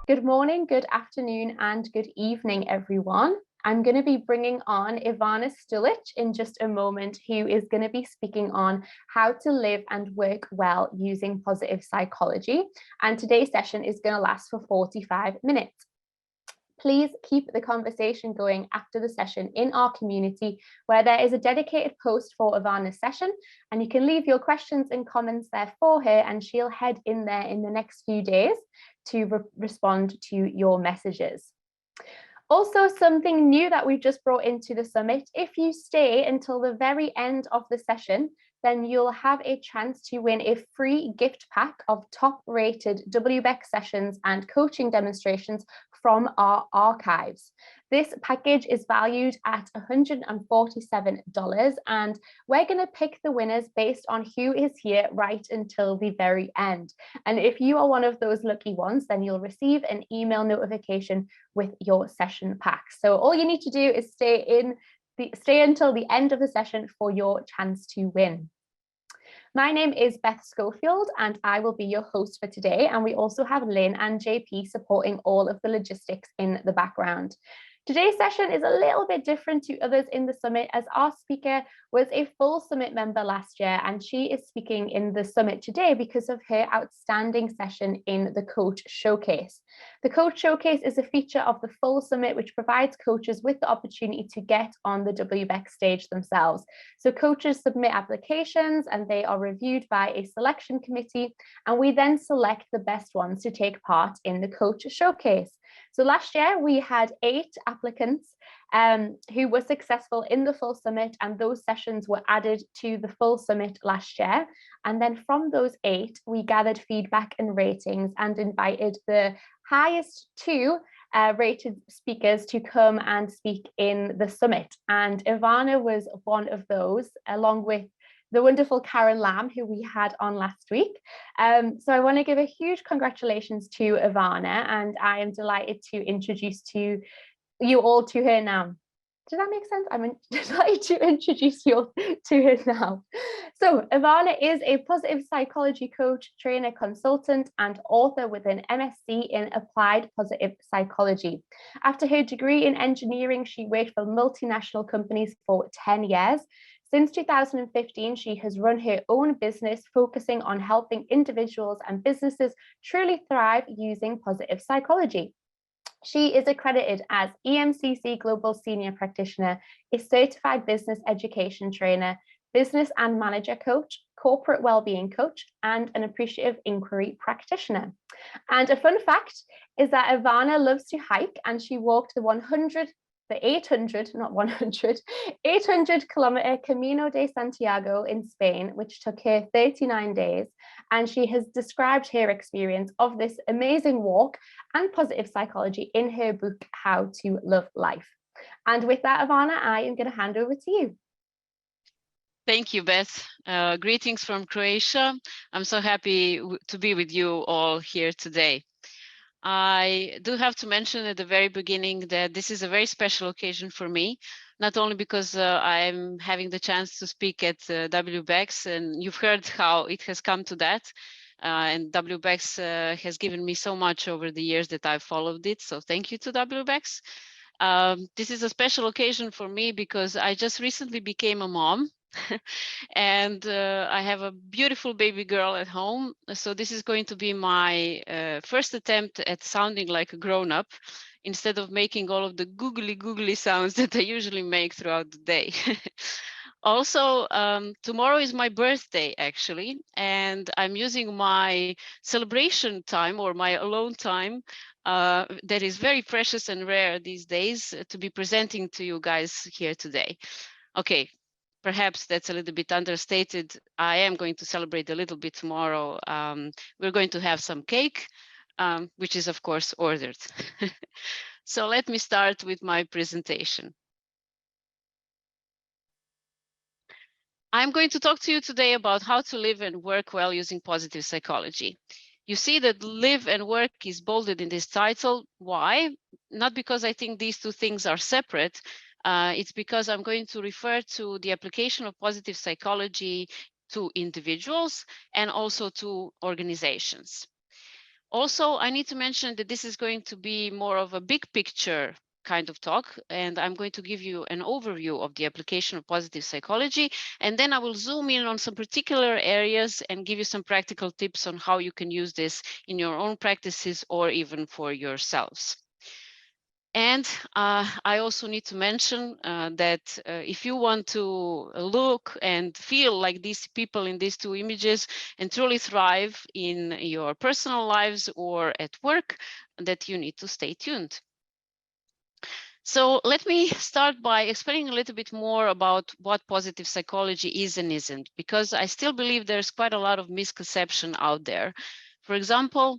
Good morning, good afternoon, and good evening, everyone. I'm going to be bringing on Ivana Stulic in just a moment, who is going to be speaking on how to live and work well using positive psychology. And today's session is going to last for 45 minutes. Please keep the conversation going after the session in our community, where there is a dedicated post for Ivana's session, and you can leave your questions and comments there for her, and she'll head in there in the next few days to respond to your messages. Also, something new that we've just brought into the summit: if you stay until the very end of the session, then you'll have a chance to win a free gift pack of top-rated WBECS sessions and coaching demonstrations from our archives. This package is valued at $147, and we're going to pick the winners based on who is here right until the very end. And if you are one of those lucky ones, then you'll receive an email notification with your session pack. So all you need to do is stay until the end of the session for your chance to win. My name is Beth Schofield, and I will be your host for today. And we also have Lynn and JP supporting all of the logistics in the background. Today's session is a little bit different to others in the summit, as our speaker was a full summit member last year, and she is speaking in the summit today because of her outstanding session in the Coach Showcase. The Coach Showcase is a feature of the full summit, which provides coaches with the opportunity to get on the WBECS stage themselves. So coaches submit applications and they are reviewed by a selection committee, and we then select the best ones to take part in the Coach Showcase. So last year we had 8 applicants who were successful in the full summit, and those sessions were added to the full summit last year. And then from those 8, we gathered feedback and ratings and invited the highest 2 rated speakers to come and speak in the summit. And Ivana was one of those, along with the wonderful Karen Lamb, who we had on last week. So I want to give a huge congratulations to Ivana, and I am delighted to introduce you all to her now. Does that make sense? I'm delighted to introduce you all to her now. So Ivana is a positive psychology coach, trainer, consultant, and author with an MSc in applied positive psychology. After her degree in engineering, she worked for multinational companies for 10 years. Since 2015, she has run her own business, focusing on helping individuals and businesses truly thrive using positive psychology. She is accredited as EMCC Global Senior Practitioner, a certified business education trainer, business and manager coach, corporate wellbeing coach, and an appreciative inquiry practitioner. And a fun fact is that Ivana loves to hike, and she walked the 800-kilometer Camino de Santiago in Spain, which took her 39 days. And she has described her experience of this amazing walk and positive psychology in her book, How to Love Life. And with that, Ivana, I am going to hand over to you. Thank you, Beth. Greetings from Croatia. I'm so happy to be with you all here today. I do have to mention at the very beginning that this is a very special occasion for me, not only because I'm having the chance to speak at WBECS, and you've heard how it has come to that, and WBECS has given me so much over the years that I've followed it, so thank you to WBECS. This is a special occasion for me because I just recently became a mom. And I have a beautiful baby girl at home. So this is going to be my first attempt at sounding like a grown-up instead of making all of the googly sounds that I usually make throughout the day. Also, tomorrow is my birthday, actually, and I'm using my celebration time or my alone time that is very precious and rare these days to be presenting to you guys here today. Okay. Perhaps that's a little bit understated. I am going to celebrate a little bit tomorrow. We're going to have some cake, which is of course ordered. So let me start with my presentation. I'm going to talk to you today about how to live and work well using positive psychology. You see that live and work is bolded in this title. Why? Not because I think these two things are separate. It's because I'm going to refer to the application of positive psychology to individuals and also to organizations. Also, I need to mention that this is going to be more of a big picture kind of talk, and I'm going to give you an overview of the application of positive psychology, and then I will zoom in on some particular areas and give you some practical tips on how you can use this in your own practices or even for yourselves. And I also need to mention that if you want to look and feel like these people in these two images and truly thrive in your personal lives or at work, that you need to stay tuned. So let me start by explaining a little bit more about what positive psychology is and isn't, because I still believe there's quite a lot of misconception out there. For example,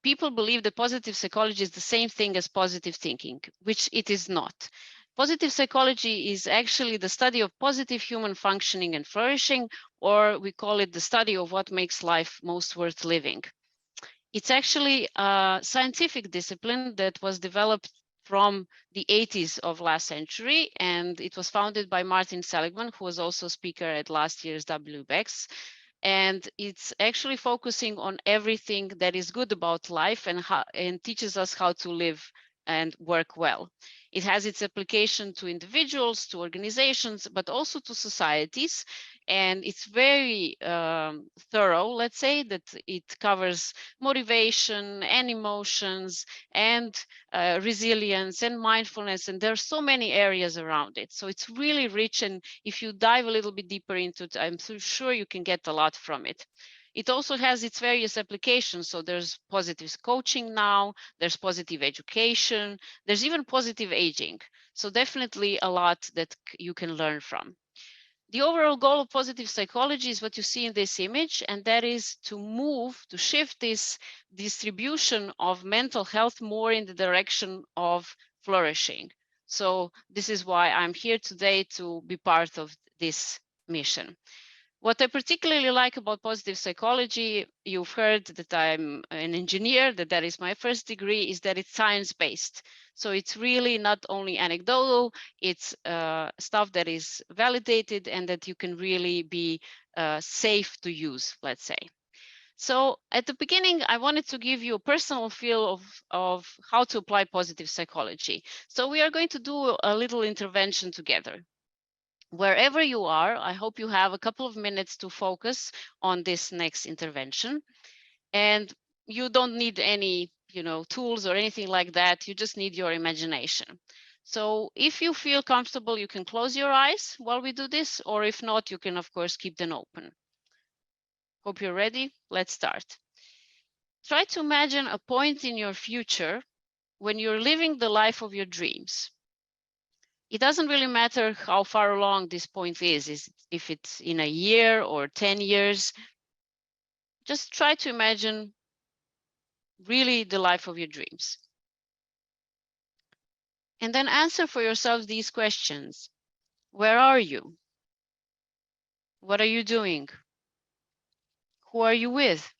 people believe that positive psychology is the same thing as positive thinking, which it is not. Positive psychology is actually the study of positive human functioning and flourishing, or we call it the study of what makes life most worth living. It's actually a scientific discipline that was developed from the 80s of last century, and it was founded by Martin Seligman, who was also speaker at last year's WBECS. And it's actually focusing on everything that is good about life and teaches us how to live and work well. It has its application to individuals, to organizations, but also to societies. And it's very thorough, let's say, that it covers motivation and emotions and resilience and mindfulness. And there are so many areas around it. So it's really rich. And if you dive a little bit deeper into it, I'm so sure you can get a lot from it. It also has its various applications. So there's positive coaching now, there's positive education, there's even positive aging. So definitely a lot that you can learn from. The overall goal of positive psychology is what you see in this image, and that is to shift this distribution of mental health more in the direction of flourishing. So this is why I'm here today, to be part of this mission. What I particularly like about positive psychology, you've heard that I'm an engineer, that is my first degree, is that it's science-based. So it's really not only anecdotal, it's stuff that is validated and that you can really be safe to use, let's say. So at the beginning, I wanted to give you a personal feel of how to apply positive psychology. So we are going to do a little intervention together. Wherever you are, I hope you have a couple of minutes to focus on this next intervention. And you don't need any, tools or anything like that. You just need your imagination. So if you feel comfortable, you can close your eyes while we do this, or if not, you can, of course, keep them open. Hope you're ready. Let's start. Try to imagine a point in your future when you're living the life of your dreams. It doesn't really matter how far along this point is if it's in a year or 10 years. Just try to imagine really the life of your dreams. And then answer for yourself these questions. Where are you? What are you doing? Who are you with?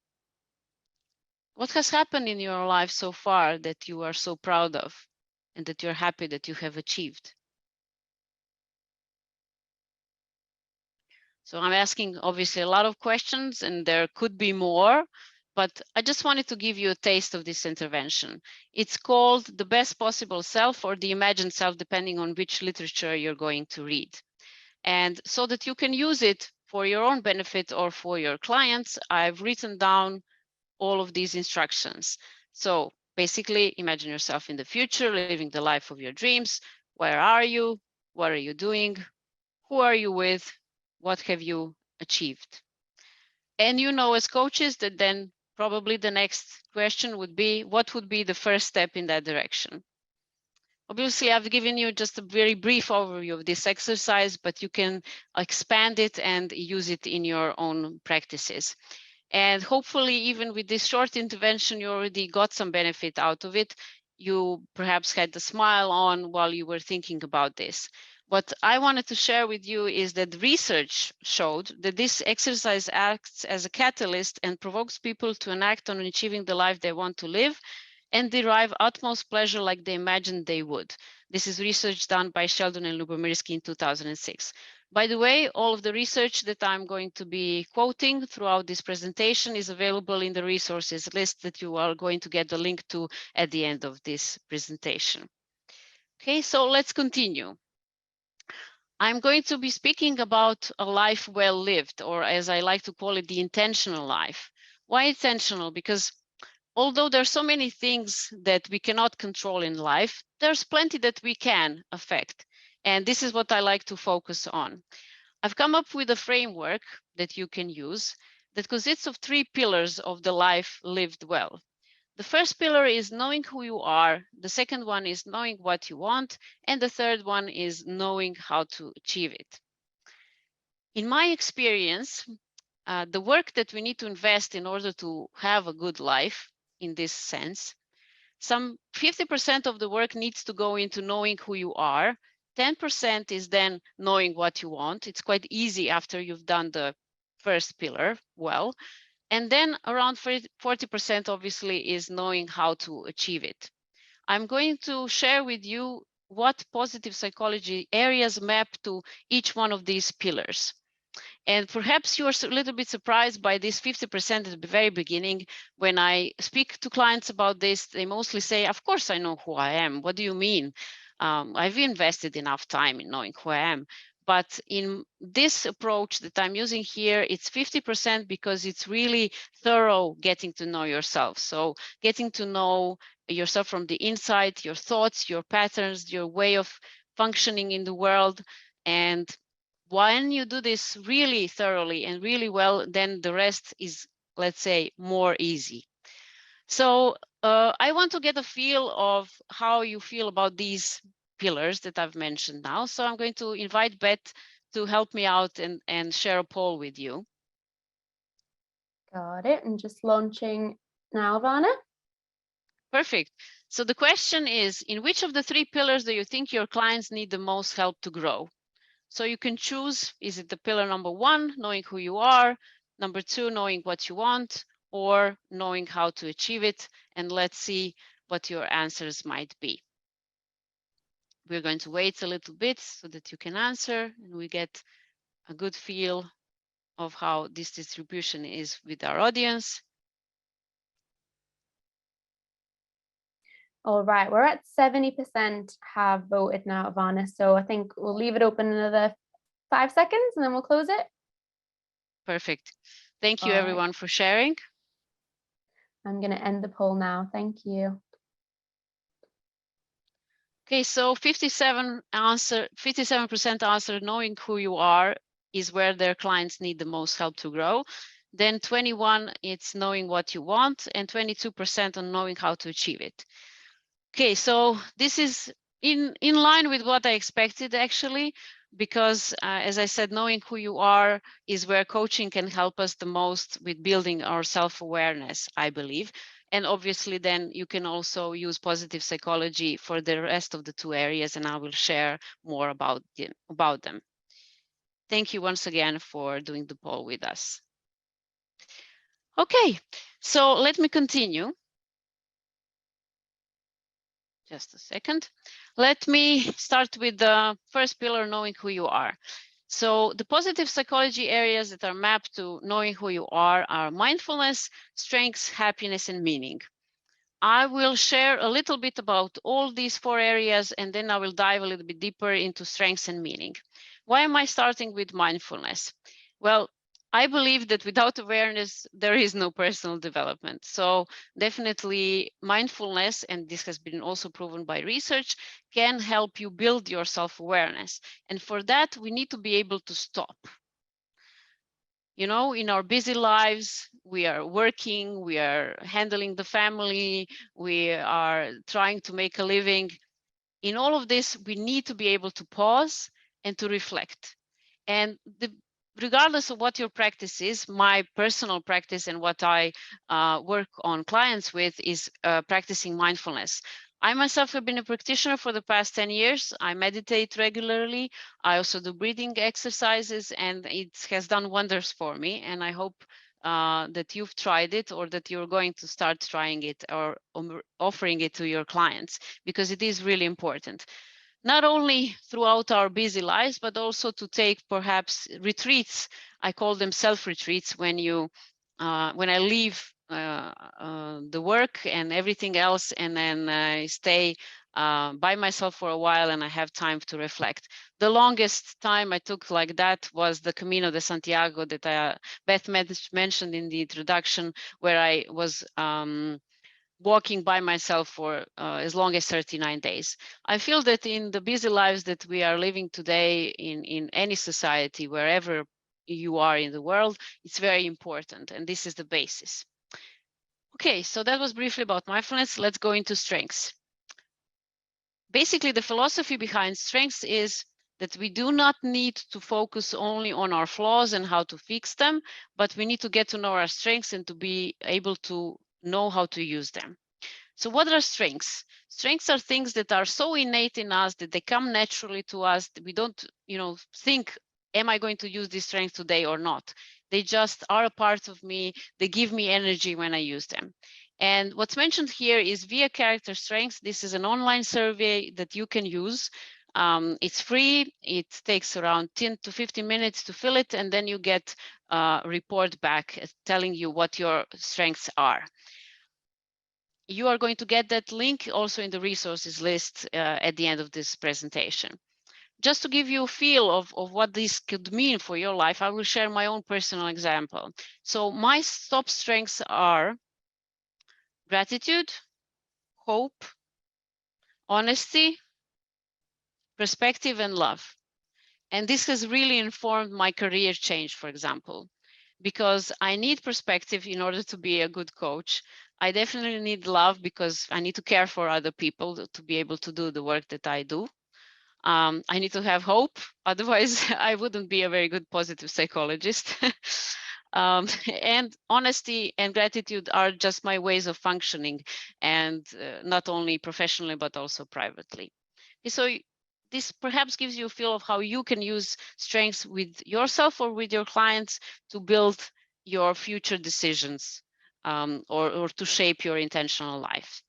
What has happened in your life so far that you are so proud of and that you're happy that you have achieved? So I'm asking obviously a lot of questions, and there could be more, but I just wanted to give you a taste of this intervention. It's called The Best Possible Self, or The Imagined Self, depending on which literature you're going to read. And so that you can use it for your own benefit or for your clients, I've written down all of these instructions. So basically, imagine yourself in the future, living the life of your dreams. Where are you? What are you doing? Who are you with? What have you achieved? And as coaches, that then probably the next question would be, what would be the first step in that direction? Obviously, I've given you just a very brief overview of this exercise, but you can expand it and use it in your own practices. And hopefully, even with this short intervention, you already got some benefit out of it. You perhaps had a smile on while you were thinking about this. What I wanted to share with you is that research showed that this exercise acts as a catalyst and provokes people to enact on achieving the life they want to live and derive utmost pleasure like they imagined they would. This is research done by Sheldon and Lubomirsky in 2006. By the way, all of the research that I'm going to be quoting throughout this presentation is available in the resources list that you are going to get the link to at the end of this presentation. Okay, so let's continue. I'm going to be speaking about a life well lived, or as I like to call it, the intentional life. Why intentional? Because although there are so many things that we cannot control in life, there's plenty that we can affect. And this is what I like to focus on. I've come up with a framework that you can use that consists of 3 pillars of the life lived well. The first pillar is knowing who you are. The second one is knowing what you want. And the third one is knowing how to achieve it. In my experience, the work that we need to invest in order to have a good life in this sense, some 50% of the work needs to go into knowing who you are. 10% is then knowing what you want. It's quite easy after you've done the first pillar well. And then around 40% obviously is knowing how to achieve it. I'm going to share with you what positive psychology areas map to each one of these pillars. And perhaps you're a little bit surprised by this 50% at the very beginning. When I speak to clients about this, they mostly say, of course I know who I am. What do you mean? I've invested enough time in knowing who I am. But in this approach that I'm using here, it's 50% because it's really thorough getting to know yourself. So getting to know yourself from the inside, your thoughts, your patterns, your way of functioning in the world. And when you do this really thoroughly and really well, then the rest is, let's say, more easy. So I want to get a feel of how you feel about these pillars that I've mentioned now. So I'm going to invite Beth to help me out and share a poll with you. Got it. And just launching now, Ivana. Perfect. So the question is, in which of the 3 pillars do you think your clients need the most help to grow? So you can choose, is it the pillar number 1, knowing who you are, number 2, knowing what you want, or knowing how to achieve it? And let's see what your answers might be. We're going to wait a little bit so that you can answer and we get a good feel of how this distribution is with our audience. All right, we're at 70% have voted now, Ivana. So I think we'll leave it open another 5 seconds and then we'll close it. Perfect. Thank you, All everyone, for sharing. I'm going to end the poll now. Thank you. Okay, so 57% answer knowing who you are is where their clients need the most help to grow. Then 21, it's knowing what you want, and 22% on knowing how to achieve it. Okay, so this is in line with what I expected, actually, because as I said, knowing who you are is where coaching can help us the most with building our self-awareness, I believe. And obviously, then you can also use positive psychology for the rest of the 2 areas, and I will share more about them. Thank you once again for doing the poll with us. Okay, so let me continue. Just a second. Let me start with the first pillar, knowing who you are. So the positive psychology areas that are mapped to knowing who you are mindfulness, strengths, happiness, and meaning. I will share a little bit about all these 4 areas, and then I will dive a little bit deeper into strengths and meaning. Why am I starting with mindfulness? Well, I believe that without awareness, there is no personal development. So definitely mindfulness, and this has been also proven by research, can help you build your self-awareness. And for that, we need to be able to stop. You know, in our busy lives, we are working, we are handling the family, we are trying to make a living. In all of this, we need to be able to pause and to reflect. And regardless of what your practice is, my personal practice and what I work on clients with is practicing mindfulness. I myself have been a practitioner for the past 10 years. I meditate regularly. I also do breathing exercises, and it has done wonders for me. And I hope that you've tried it, or that you're going to start trying it, or offering it to your clients, because it is really important. not only throughout our busy lives, but also to take perhaps retreats. I call them self-retreats, when I leave the work and everything else, and then I stay by myself for a while, and I have time to reflect. The longest time I took like that was the Camino de Santiago that Beth mentioned in the introduction, where I was walking by myself for as long as 39 days. I feel that in the busy lives that we are living today, in any society, wherever you are in the world, it's very important, and this is the basis. Okay, so that was briefly about mindfulness. Let's go into strengths. Basically, the philosophy behind strengths is that we do not need to focus only on our flaws and how to fix them, but we need to get to know our strengths and to be able to know how to use them. So what are strengths? Strengths are things that are so innate in us that they come naturally to us. We don't, think, am I going to use this strength today or not? They just are a part of me. They give me energy when I use them. And what's mentioned here is via character strengths. This is an online survey that you can use. It's free. It takes around 10 to 15 minutes to fill it, and then you get a report back telling you what your strengths are. You are going to get that link also in the resources list at the end of this presentation. Just to give you a feel of what this could mean for your life, I will share my own personal example. So my top strengths are gratitude, hope, honesty, perspective, and love. And this has really informed my career change, for example, because I need perspective in order to be a good coach. I definitely need love because I need to care for other people to be able to do the work that I do. I need to have hope, otherwise I wouldn't be a very good positive psychologist. And honesty and gratitude are just my ways of functioning, and not only professionally, but also privately. So this perhaps gives you a feel of how you can use strengths with yourself or with your clients to build your future decisions, or to shape your intentional life.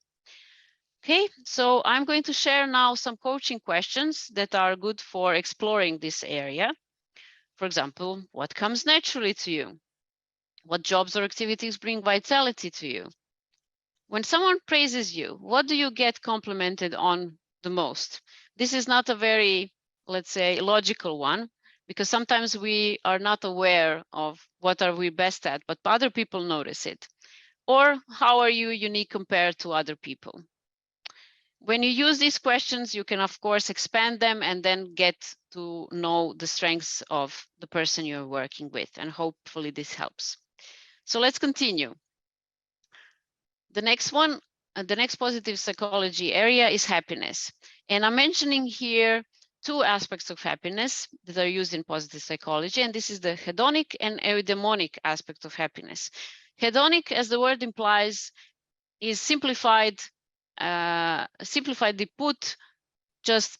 Okay, so I'm going to share now some coaching questions that are good for exploring this area. For example, what comes naturally to you? What jobs or activities bring vitality to you? When someone praises you, what do you get complimented on the most? This is not a very, let's say, logical one, because sometimes we are not aware of what are we best at, but other people notice it. Or how are you unique compared to other people? When you use these questions, you can, of course, expand them and then get to know the strengths of the person you're working with, and hopefully this helps. So let's continue. The next one, the next positive psychology area is happiness. And I'm mentioning here two aspects of happiness that are used in positive psychology, and this is the hedonic and eudaimonic aspect of happiness. Hedonic, as the word implies, is simplifiedly put, just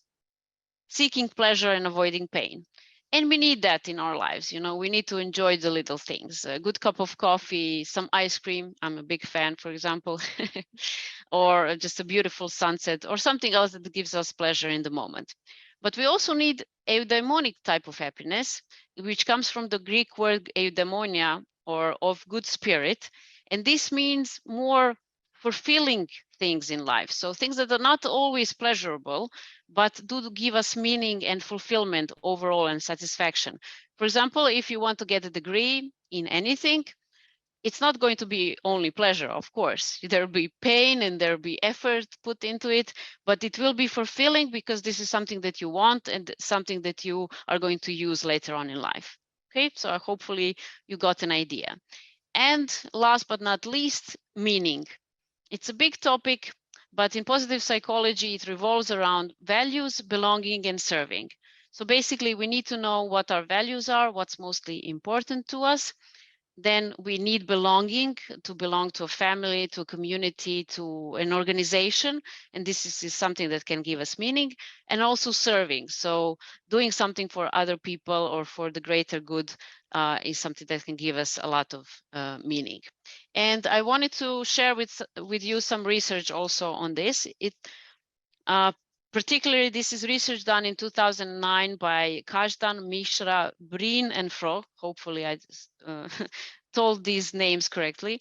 seeking pleasure and avoiding pain. And we need that in our lives. We need to enjoy the little things. A good cup of coffee, some ice cream. I'm a big fan, for example, or just a beautiful sunset, or something else that gives us pleasure in the moment. But we also need eudaimonic type of happiness, which comes from the Greek word eudaimonia, or of good spirit. And this means more fulfilling things in life. So things that are not always pleasurable, but do give us meaning and fulfillment overall and satisfaction. For example, if you want to get a degree in anything, it's not going to be only pleasure, of course. There'll be pain and there'll be effort put into it, but it will be fulfilling because this is something that you want and something that you are going to use later on in life. Okay, so hopefully you got an idea. And last but not least, meaning. It's a big topic, but in positive psychology, it revolves around values, belonging, and serving. So basically, we need to know what our values are, what's mostly important to us. Then we need belonging, to belong to a family, to a community, to an organization. And this is something that can give us meaning, and also serving. So doing something for other people or for the greater good is something that can give us a lot of meaning. And I wanted to share with you some research also on this. Particularly, this is research done in 2009 by Kajdan, Mishra, Breen, and Fro. Hopefully, I told these names correctly.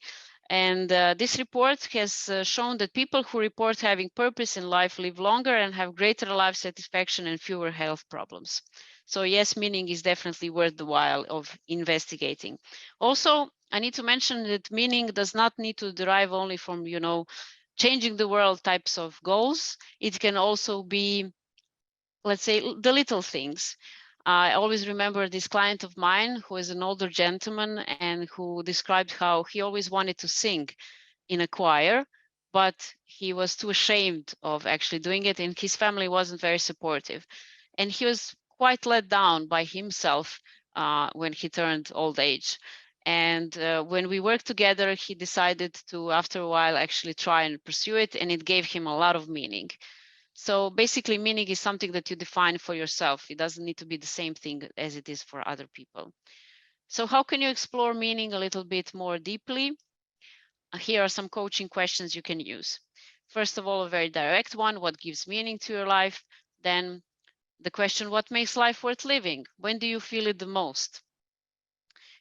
And this report has shown that people who report having purpose in life live longer and have greater life satisfaction and fewer health problems. So yes, meaning is definitely worth the while of investigating. Also, I need to mention that meaning does not need to derive only from, changing the world types of goals. It can also be, let's say, the little things. I always remember this client of mine who is an older gentleman and who described how he always wanted to sing in a choir, but he was too ashamed of actually doing it, and his family wasn't very supportive. And he was quite let down by himself when he turned old age. And when we worked together, he decided to, after a while, actually try and pursue it, and it gave him a lot of meaning. So basically, meaning is something that you define for yourself. It doesn't need to be the same thing as it is for other people. So how can you explore meaning a little bit more deeply? Here are some coaching questions you can use. First of all, a very direct one: what gives meaning to your life? Then the question, what makes life worth living? When do you feel it the most?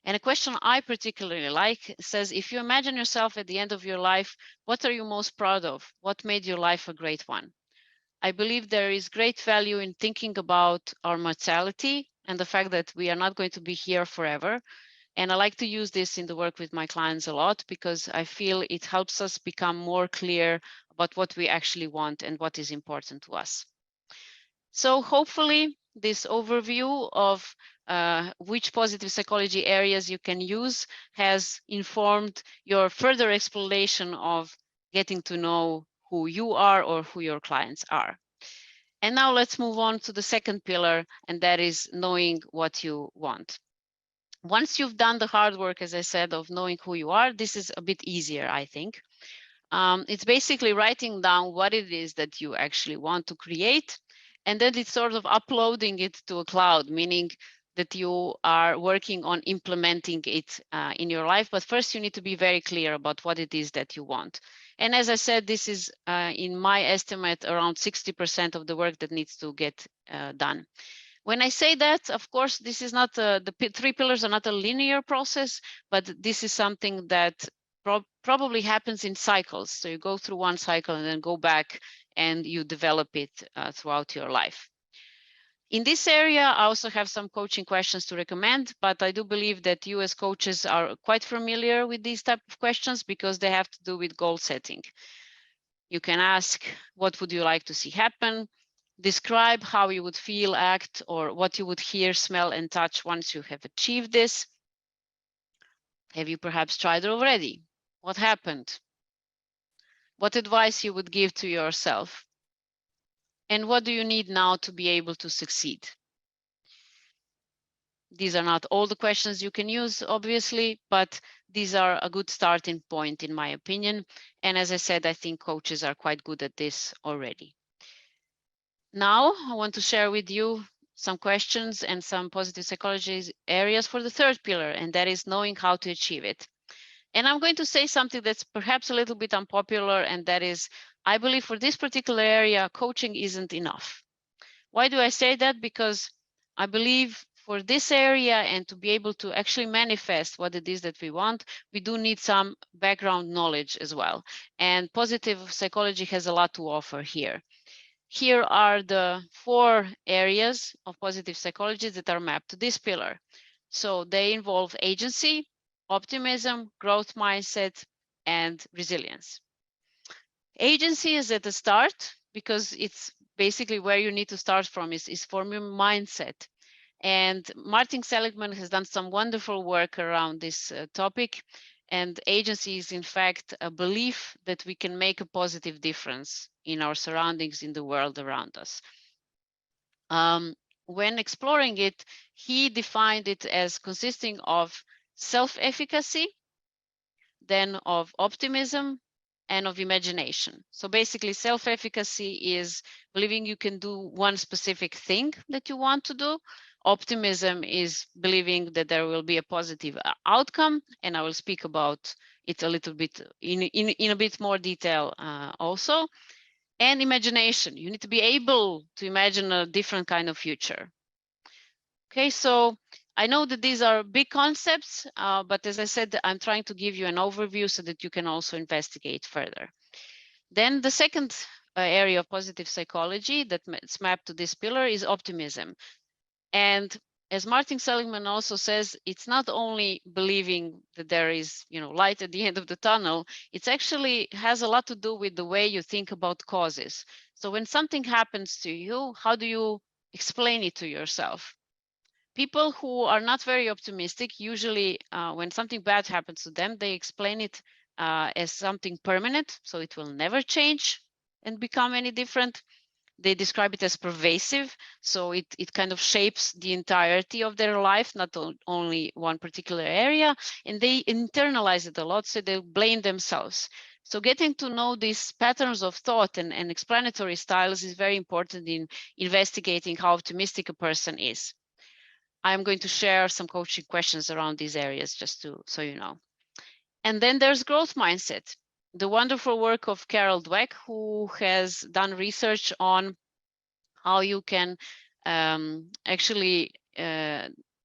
And a question I particularly like says, if you imagine yourself at the end of your life, what are you most proud of? What made your life a great one? I believe there is great value in thinking about our mortality and the fact that we are not going to be here forever. And I like to use this in the work with my clients a lot because I feel it helps us become more clear about what we actually want and what is important to us. So hopefully this overview of which positive psychology areas you can use has informed your further exploration of getting to know who you are or who your clients are. And now let's move on to the second pillar, and that is knowing what you want. Once you've done the hard work, as I said, of knowing who you are, this is a bit easier, I think. It's basically writing down what it is that you actually want to create, and then it's sort of uploading it to a cloud, meaning that you are working on implementing it in your life. But first, you need to be very clear about what it is that you want. And as I said, this is, in my estimate, around 60% of the work that needs to get done. When I say that, of course, this is not the three pillars are not a linear process, but this is something that probably happens in cycles. So you go through one cycle and then go back and you develop it throughout your life. In this area, I also have some coaching questions to recommend, but I do believe that you as coaches are quite familiar with these type of questions because they have to do with goal setting. You can ask, what would you like to see happen? Describe how you would feel, act, or what you would hear, smell, and touch once you have achieved this. Have you perhaps tried it already? What happened? What advice you would give to yourself? And what do you need now to be able to succeed? These are not all the questions you can use, obviously, but these are a good starting point, in my opinion. And as I said, I think coaches are quite good at this already. Now, I want to share with you some questions and some positive psychology areas for the third pillar, and that is knowing how to achieve it. And I'm going to say something that's perhaps a little bit unpopular, and that is, I believe for this particular area, coaching isn't enough. Why do I say that? Because I believe for this area and to be able to actually manifest what it is that we want, we do need some background knowledge as well. And positive psychology has a lot to offer here. Here are the 4 areas of positive psychology that are mapped to this pillar. So they involve agency, optimism, growth mindset, and resilience. Agency is at the start because it's basically where you need to start from is forming mindset. And Martin Seligman has done some wonderful work around this topic. And agency is, in fact, a belief that we can make a positive difference in our surroundings, in the world around us. When exploring it, he defined it as consisting of self-efficacy, then of optimism, and of imagination. So basically, self-efficacy is believing you can do one specific thing that you want to do. Optimism is believing that there will be a positive outcome, and I will speak about it a little bit in a bit more detail also. And imagination. You need to be able to imagine a different kind of future. Okay, so I know that these are big concepts, but as I said, I'm trying to give you an overview so that you can also investigate further. Then the second area of positive psychology that's mapped to this pillar is optimism. And as Martin Seligman also says, it's not only believing that there is, light at the end of the tunnel, it actually has a lot to do with the way you think about causes. So when something happens to you, how do you explain it to yourself? People who are not very optimistic, usually when something bad happens to them, they explain it as something permanent, so it will never change and become any different. They describe it as pervasive, so it kind of shapes the entirety of their life, not only one particular area, and they internalize it a lot, so they blame themselves. So getting to know these patterns of thought and explanatory styles is very important in investigating how optimistic a person is. I'm going to share some coaching questions around these areas just so you know. And then there's growth mindset, the wonderful work of Carol Dweck, who has done research on how you can actually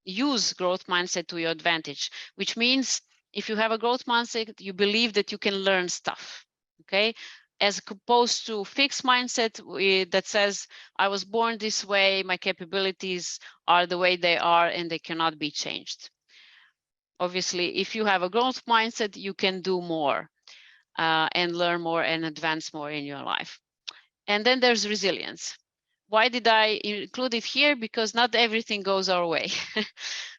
use growth mindset to your advantage, which means if you have a growth mindset, you believe that you can learn stuff, okay? As opposed to fixed mindset that says, I was born this way, my capabilities are the way they are and they cannot be changed. Obviously, if you have a growth mindset, you can do more and learn more and advance more in your life. And then there's resilience. Why did I include it here? Because not everything goes our way.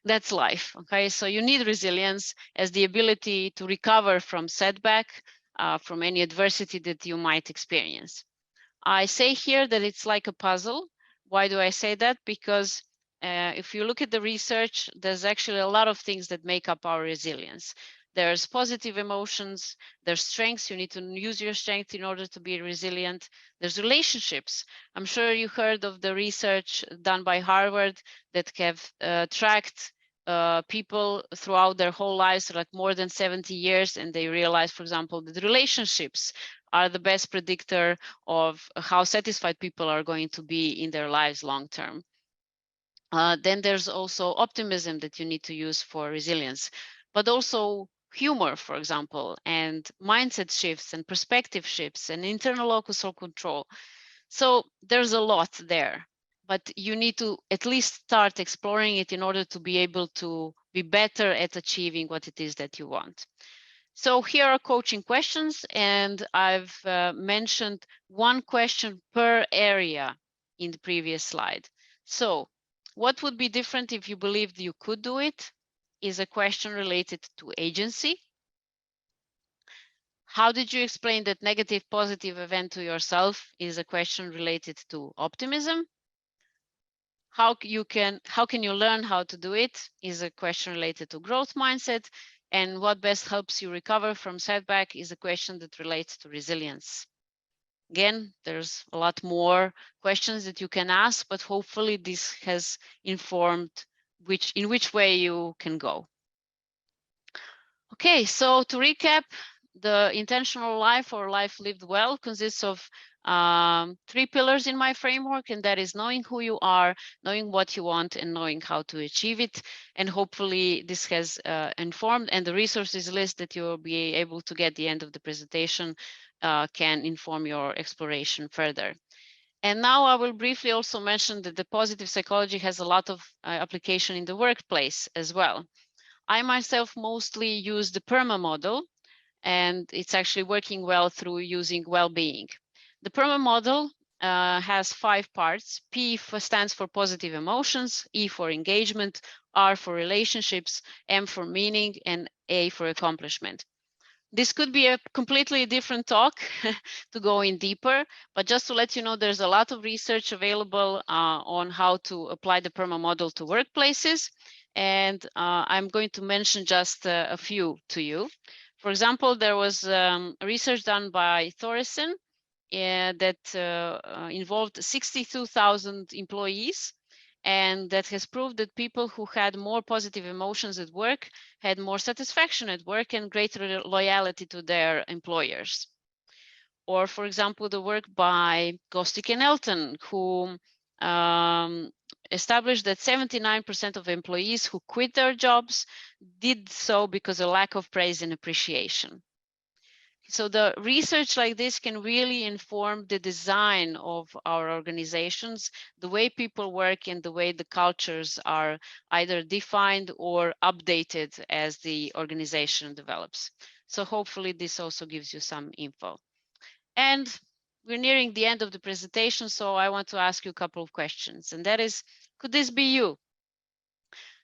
That's life, okay? So you need resilience as the ability to recover from setback, from any adversity that you might experience. I say here that it's like a puzzle. Why do I say that? Because if you look at the research, there's actually a lot of things that make up our resilience. There's positive emotions, there's strengths. You need to use your strength in order to be resilient. There's relationships. I'm sure you heard of the research done by Harvard that have tracked people throughout their whole lives, like more than 70 years, and they realized, for example, that relationships are the best predictor of how satisfied people are going to be in their lives long term. Then there's also optimism that you need to use for resilience, but also humor, for example, and mindset shifts and perspective shifts and internal locus of control. So there's a lot there, but you need to at least start exploring it in order to be able to be better at achieving what it is that you want. So here are coaching questions, and I've mentioned one question per area in the previous slide. So what would be different if you believed you could do it? Is a question related to agency. How did you explain that negative positive event to yourself? Is a question related to optimism. How can you learn how to do it? Is a question related to growth mindset. And what best helps you recover from setback is a question that relates to resilience. Again, there's a lot more questions that you can ask, but hopefully this has informed in which way you can go. Okay, so to recap, the intentional life or life lived well consists of 3 pillars in my framework, and that is knowing who you are, knowing what you want, and knowing how to achieve it. And hopefully this has informed, and the resources list that you'll be able to get at the end of the presentation can inform your exploration further. And now I will briefly also mention that the positive psychology has a lot of application in the workplace as well. I myself mostly use the PERMA model, and it's actually working well through using well-being. The PERMA model has 5 parts. P stands for positive emotions, E for engagement, R for relationships, M for meaning, and A for accomplishment. This could be a completely different talk to go in deeper, but just to let you know, there's a lot of research available on how to apply the PERMA model to workplaces. And I'm going to mention just a few to you. For example, there was research done by Thoresen that involved 62,000 employees, and that has proved that people who had more positive emotions at work had more satisfaction at work and greater loyalty to their employers. Or, for example, the work by Gostick and Elton, who established that 79% of employees who quit their jobs did so because of lack of praise and appreciation. So the research like this can really inform the design of our organizations, the way people work and the way the cultures are either defined or updated as the organization develops. So hopefully this also gives you some info. And we're nearing the end of the presentation, so I want to ask you a couple of questions. And that is, could this be you?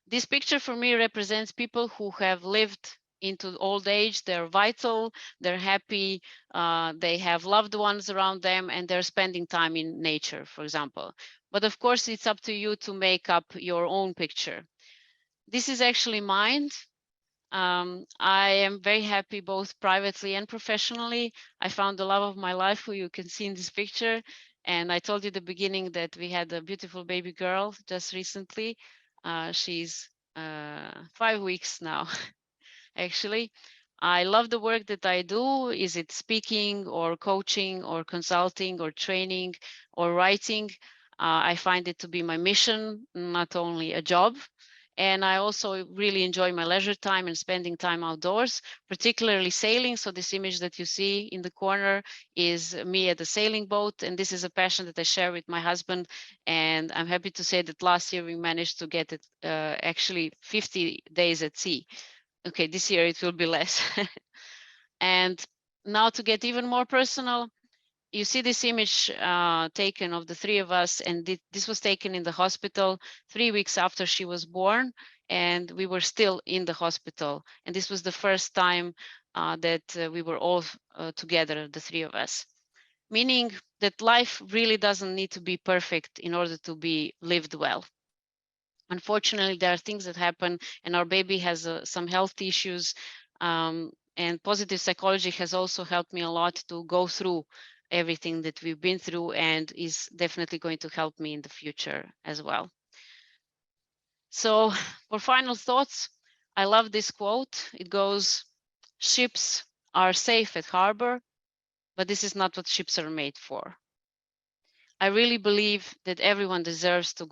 This picture for me represents people who have lived into old age. They're vital, they're happy, they have loved ones around them, and they're spending time in nature, for example. But of course, it's up to you to make up your own picture. This is actually mine. I am very happy both privately and professionally. I found the love of my life, who you can see in this picture. And I told you at the beginning that we had a beautiful baby girl just recently. She's 5 weeks now, actually. I love the work that I do. Is it speaking or coaching or consulting or training or writing? I find it to be my mission, not only a job. And I also really enjoy my leisure time and spending time outdoors, particularly sailing. So this image that you see in the corner is me at the sailing boat. And this is a passion that I share with my husband. And I'm happy to say that last year we managed to get it actually 50 days at sea. Okay, this year it will be less. And now to get even more personal, you see this image taken of the three of us, and this was taken in the hospital 3 weeks after she was born, and we were still in the hospital. And this was the first time that we were all together, the three of us. Meaning that life really doesn't need to be perfect in order to be lived well. Unfortunately, there are things that happen, and our baby has some health issues, and positive psychology has also helped me a lot to go through everything that we've been through, and is definitely going to help me in the future as well. So for final thoughts, I love this quote. It goes, "Ships are safe at harbor, but this is not what ships are made for." I really believe that everyone deserves to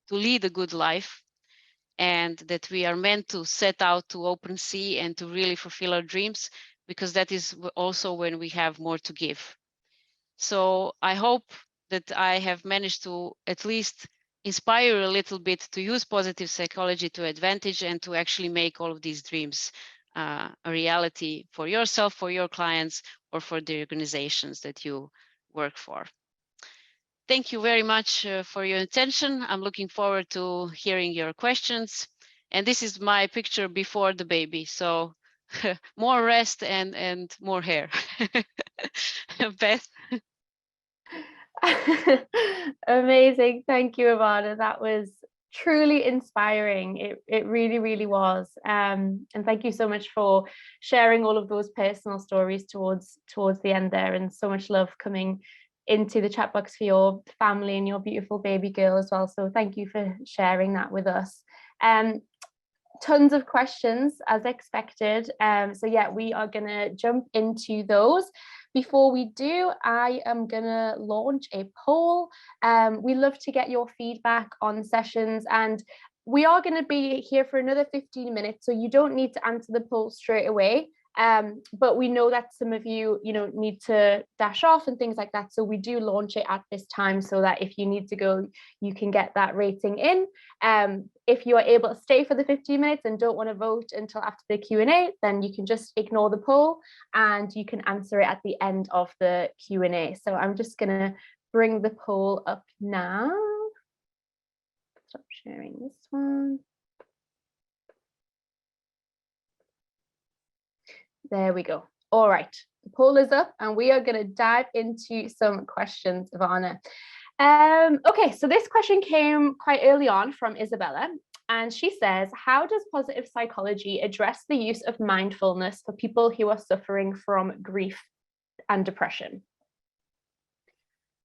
lead a good life, and that we are meant to set out to open sea and to really fulfill our dreams, because that is also when we have more to give. So I hope that I have managed to at least inspire a little bit to use positive psychology to advantage, and to actually make all of these dreams a reality for yourself, for your clients, or for the organizations that you work for. Thank you very much for your attention. I'm looking forward to hearing your questions. And this is my picture before the baby. So more rest and more hair. Beth. Amazing. Thank you, Ivana. That was truly inspiring. It really, really was. And thank you so much for sharing all of those personal stories towards the end there, and so much love coming into the chat box for your family and your beautiful baby girl as well. So thank you for sharing that with us. Tons of questions as expected. So yeah, we are gonna jump into those. Before we do, I am gonna launch a poll. We love to get your feedback on sessions, and we are going to be here for another 15 minutes, so you don't need to answer the poll straight away. But we know that some of you, need to dash off and things like that. So we do launch it at this time, so that if you need to go, you can get that rating in. If you are able to stay for the 15 minutes and don't want to vote until after the Q&A, then you can just ignore the poll and you can answer it at the end of the Q&A. So I'm just going to bring the poll up now. Stop sharing this one. There we go. All right, the poll is up and we are going to dive into some questions, Ivana. Okay, so this question came quite early on from Isabella, and she says, how does positive psychology address the use of mindfulness for people who are suffering from grief and depression?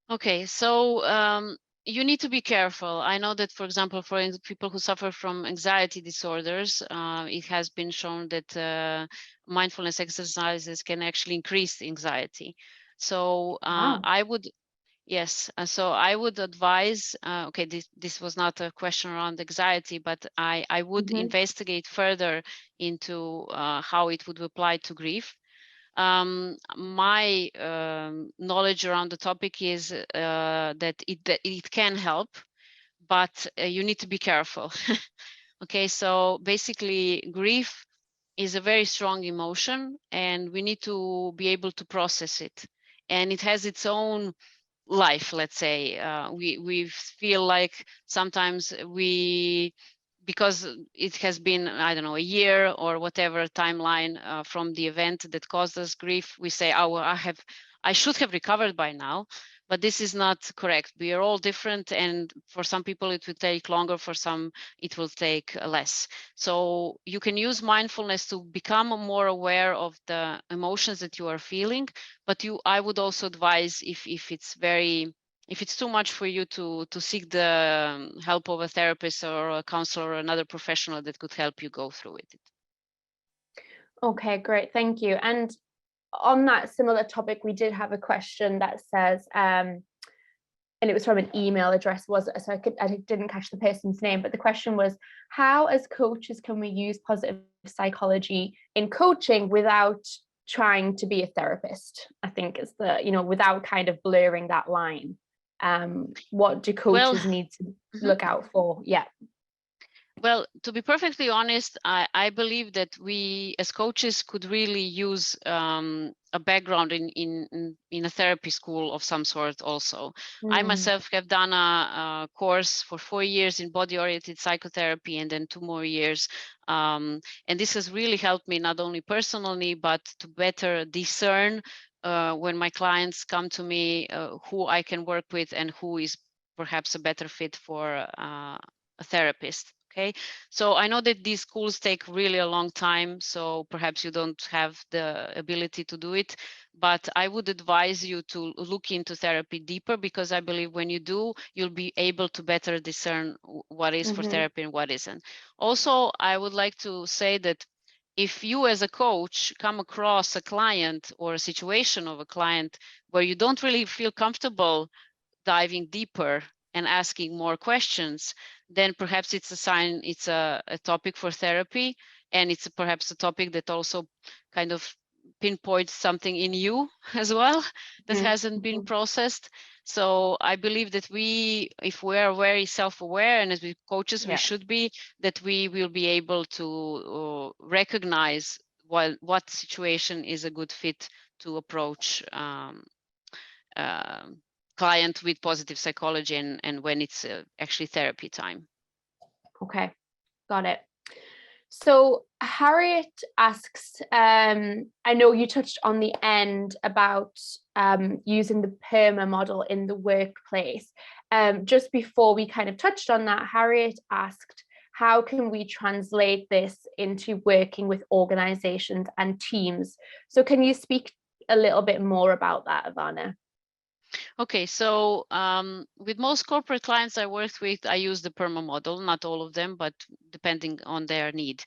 Okay, so you need to be careful. I know that, for example, for people who suffer from anxiety disorders, it has been shown that mindfulness exercises can actually increase anxiety. So Wow. I would, yes, so I would advise, okay, this was not a question around anxiety, but I would investigate further into how it would apply to grief. My knowledge around the topic is that it can help, but you need to be careful. Okay, so basically grief is a very strong emotion and we need to be able to process it. And it has its own life, let's say. We feel like sometimes because it has been, I don't know, a year or whatever timeline from the event that caused us grief, we say, oh, well, I should have recovered by now. But this is not correct. We are all different, and for some people it will take longer, for some it will take less. So you can use mindfulness to become more aware of the emotions that you are feeling, but I would also advise, if it's too much for you, to seek the help of a therapist or a counselor or another professional that could help you go through it. Okay, great. Thank you. And on that similar topic, we did have a question that says, and it was from an email address, so I didn't catch the person's name, but the question was, how as coaches can we use positive psychology in coaching without trying to be a therapist? I think is without kind of blurring that line. What do coaches need to look out for? Yeah. Well, to be perfectly honest, I believe that we as coaches could really use a background in a therapy school of some sort also. I myself have done a course for 4 years in body-oriented psychotherapy and then 2 more years. And this has really helped me not only personally, but to better discern when my clients come to me, who I can work with and who is perhaps a better fit for a therapist. Okay, so I know that these schools take really a long time, so perhaps you don't have the ability to do it, but I would advise you to look into therapy deeper, because I believe when you do, you'll be able to better discern what is for therapy and what isn't. Also, I would like to say that if you as a coach come across a client or a situation of a client where you don't really feel comfortable diving deeper and asking more questions, then perhaps it's a sign it's a topic for therapy, and it's perhaps a topic that also kind of pinpoints something in you as well that hasn't been processed. So I believe that if we are very self-aware, and as we coaches we should be, that we will be able to recognize what situation is a good fit to approach client with positive psychology, and when it's actually therapy time. Okay, got it. So Harriet asks, I know you touched on the end about using the PERMA model in the workplace. Just before we kind of touched on that, Harriet asked, how can we translate this into working with organizations and teams? So can you speak a little bit more about that, Ivana? Okay, so with most corporate clients I worked with, I use the PERMA model, not all of them, but depending on their need.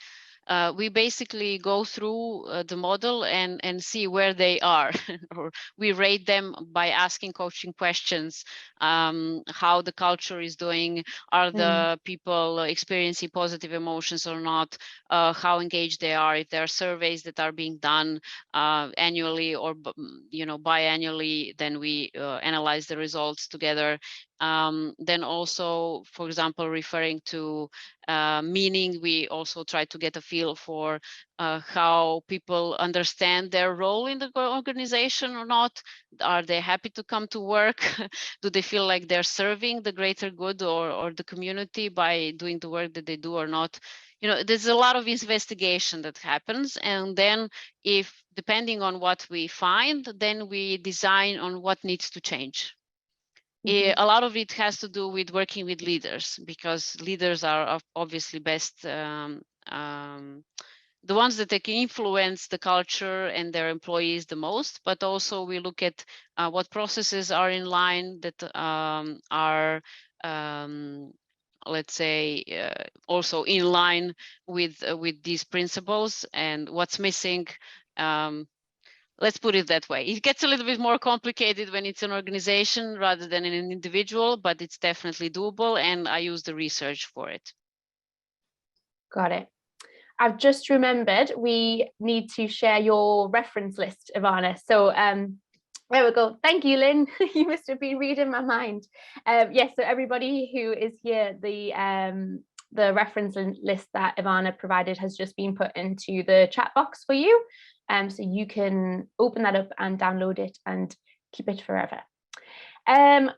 We basically go through the model and see where they are, or we rate them by asking coaching questions, how the culture is doing, are the people experiencing positive emotions or not, how engaged they are, if there are surveys that are being done annually or biannually, then we analyze the results together. Then also, for example, referring to meaning, we also try to get a feel for how people understand their role in the organization or not. Are they happy to come to work? Do they feel like they're serving the greater good or the community by doing the work that they do or not? There's a lot of investigation that happens, and then if depending on what we find, then we design on what needs to change. A lot of it has to do with working with leaders, because leaders are obviously best the ones that they can influence the culture and their employees the most, but also we look at what processes are in line that are let's say also in line with these principles, and what's missing. let's put it that way. It gets a little bit more complicated when it's an organization rather than an individual, but it's definitely doable, and I use the research for it. Got it. I've just remembered we need to share your reference list, Ivana. So there we go. Thank you, Lynn. You must have been reading my mind. Yes, so everybody who is here, the reference list that Ivana provided has just been put into the chat box for you. So you can open that up and download it and keep it forever.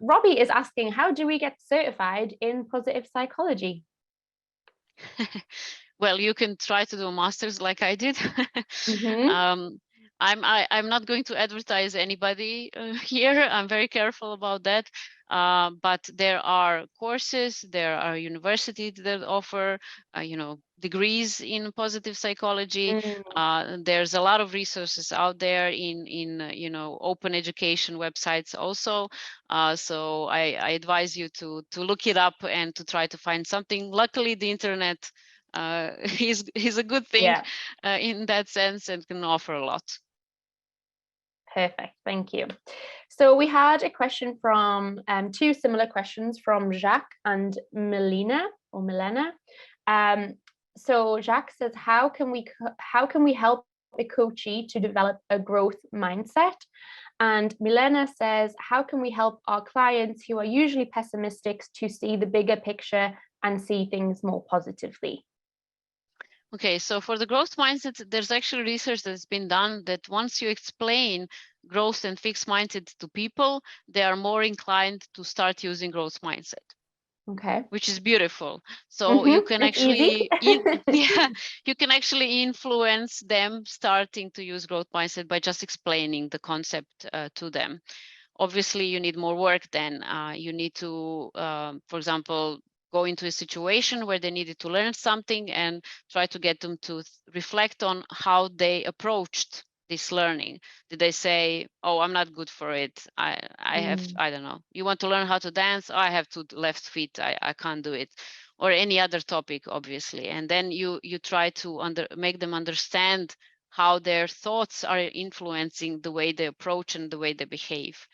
Robbie is asking, how do we get certified in positive psychology? Well, you can try to do a master's like I did. I'm not going to advertise anybody here. I'm very careful about that. But there are courses, there are universities that offer, degrees in positive psychology. There's a lot of resources out there in open education websites also. So I advise you to look it up and to try to find something. Luckily, the internet is a good thing in that sense and can offer a lot. Perfect, thank you. So we had a question from two similar questions from Jacques and Milena. So Jacques says, how can we help a coachee to develop a growth mindset? And Milena says, how can we help our clients who are usually pessimistic to see the bigger picture and see things more positively? Okay, so for the growth mindset, there's actually research that's been done that once you explain growth and fixed mindset to people, they are more inclined to start using growth mindset. Okay. Which is beautiful. So you can actually, you can actually influence them starting to use growth mindset by just explaining the concept to them. Obviously, you need more work then. You need to, for example, go into a situation where they needed to learn something and try to get them to reflect on how they approached this learning. Did they say, oh, I'm not good for it. I don't know. You want to learn how to dance? Oh, I have two left feet. I can't do it. Or any other topic, obviously. And then you try to make them understand how their thoughts are influencing the way they approach and the way they behave.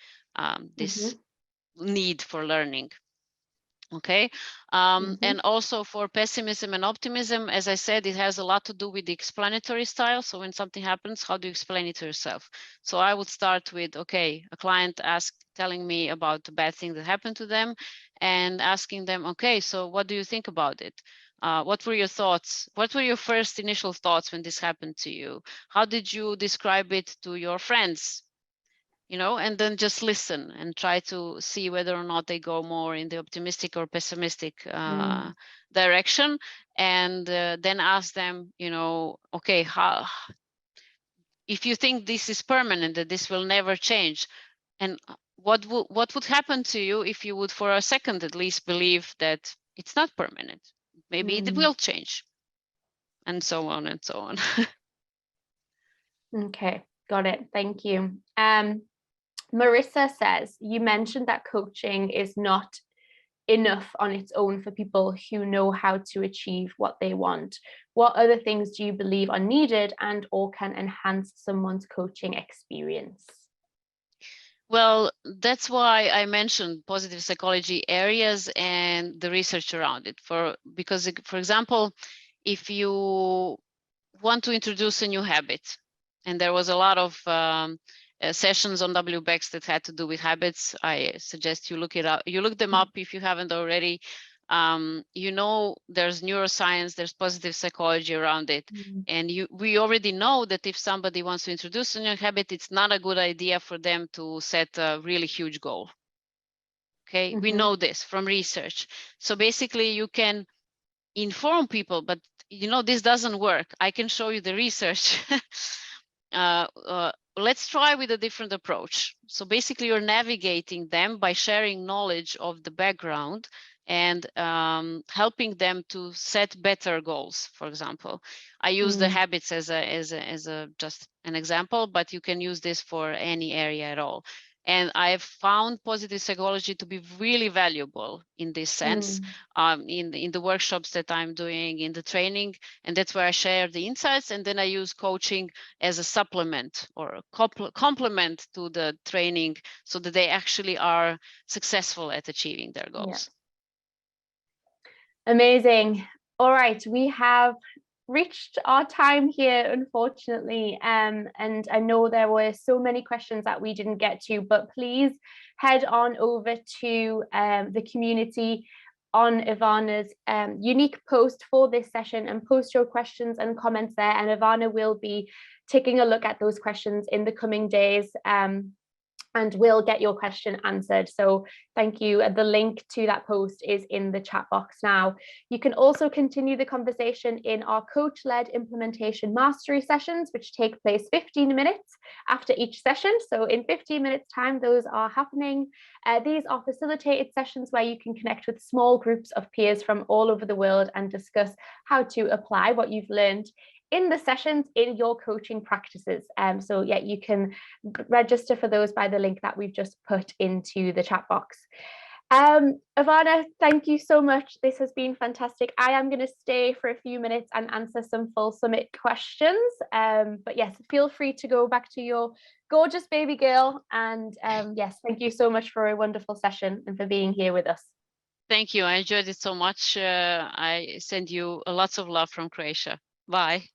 This need for learning. Okay. And also for pessimism and optimism, as I said, it has a lot to do with the explanatory style. So when something happens, how do you explain it to yourself? So I would start with, okay, a client telling me about the bad thing that happened to them and asking them, okay, so what do you think about it? What were your thoughts? What were your first initial thoughts when this happened to you? How did you describe it to your friends? And then just listen and try to see whether or not they go more in the optimistic or pessimistic direction. And then ask them, okay, if you think this is permanent, that this will never change, and what would happen to you if you would for a second at least believe that it's not permanent? Maybe it will change, and so on and so on. Okay, got it. Thank you. Marissa says, you mentioned that coaching is not enough on its own for people who know how to achieve what they want. What other things do you believe are needed and or can enhance someone's coaching experience? Well, that's why I mentioned positive psychology areas and the research around it. Because, for example, if you want to introduce a new habit, and there was a lot of sessions on WBECS that had to do with habits, I suggest you look it up. You look them up if you haven't already. There's neuroscience, there's positive psychology around it. And we already know that if somebody wants to introduce a new habit, it's not a good idea for them to set a really huge goal. Okay, we know this from research. So basically you can inform people, but this doesn't work. I can show you the research. Let's try with a different approach. So basically you're navigating them by sharing knowledge of the background and helping them to set better goals. For example, I use the habits as a just an example, but you can use this for any area at all. And I've found positive psychology to be really valuable in this sense, in the workshops that I'm doing, in the training, and that's where I share the insights. And then I use coaching as a supplement or a complement to the training, so that they actually are successful at achieving their goals. Yeah. Amazing. All right, we have reached our time here, unfortunately, and I know there were so many questions that we didn't get to, but please head on over to the community on Ivana's unique post for this session and post your questions and comments there, and Ivana will be taking a look at those questions in the coming days, and we'll get your question answered. So thank you. The link to that post is in the chat box now. You can also continue the conversation in our coach-led implementation mastery sessions, which take place 15 minutes after each session. So in 15 minutes time, those are happening. These are facilitated sessions where you can connect with small groups of peers from all over the world and discuss how to apply what you've learned in the sessions in your coaching practices. So yeah, you can register for those by the link that we've just put into the chat box. Ivana, thank you so much. This has been fantastic. I am going to stay for a few minutes and answer some full summit questions. But yes, feel free to go back to your gorgeous baby girl. And yes, thank you so much for a wonderful session and for being here with us. Thank you. I enjoyed it so much. I send you lots of love from Croatia. Bye.